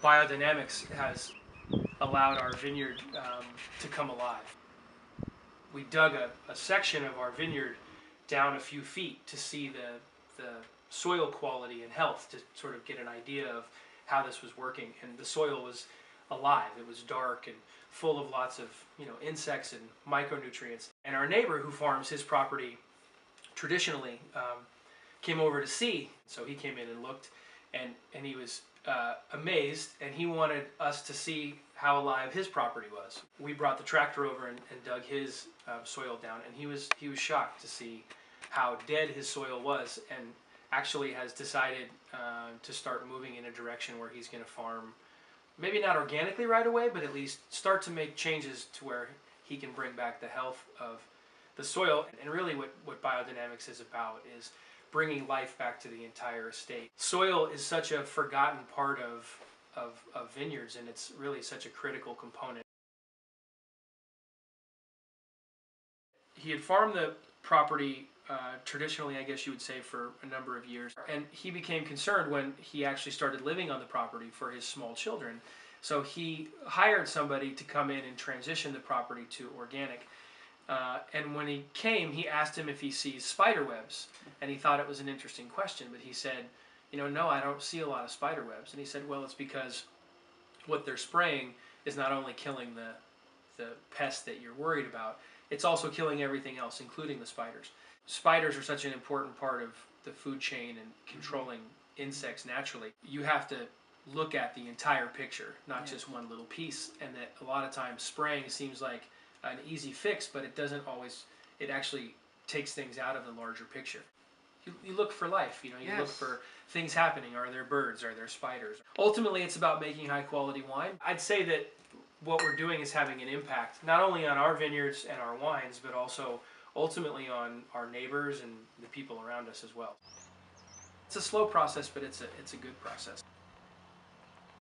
Biodynamics has allowed our vineyard to come alive. We dug a section of our vineyard down a few feet to see the soil quality and health, to sort of get an idea of how this was working. And the soil was alive. It was dark and full of lots of insects and micronutrients. And our neighbor, who farms his property traditionally, came over to see. So he came in and looked, and he was amazed, and he wanted us to see how alive his property was. We brought the tractor over and dug his soil down, and he was shocked to see how dead his soil was, and actually has decided to start moving in a direction where he's going to farm, maybe not organically right away, but at least start to make changes to where he can bring back the health of the soil. And really what biodynamics is about is bringing life back to the entire estate. Soil is such a forgotten part of vineyards, and it's really such a critical component. He had farmed the property traditionally, I guess you would say, for a number of years, and he became concerned when he actually started living on the property for his small children. So he hired somebody to come in and transition the property to organic. And when he came, he asked him if he sees spider webs, and he thought it was an interesting question, but he said, no, I don't see a lot of spider webs. And he said, well, it's because what they're spraying is not only killing the pest that you're worried about, it's also killing everything else, including the spiders. Spiders are such an important part of the food chain and controlling insects naturally. You have to look at the entire picture, not just one little piece, and that a lot of times spraying seems like an easy fix, but it doesn't always. It actually takes things out of the larger picture. You look for life, you look for things happening. Are there birds? Are there spiders? Ultimately, it's about making high quality wine. I'd say that what we're doing is having an impact, not only on our vineyards and our wines, but also ultimately on our neighbors and the people around us as well. It's a slow process, but it's a good process.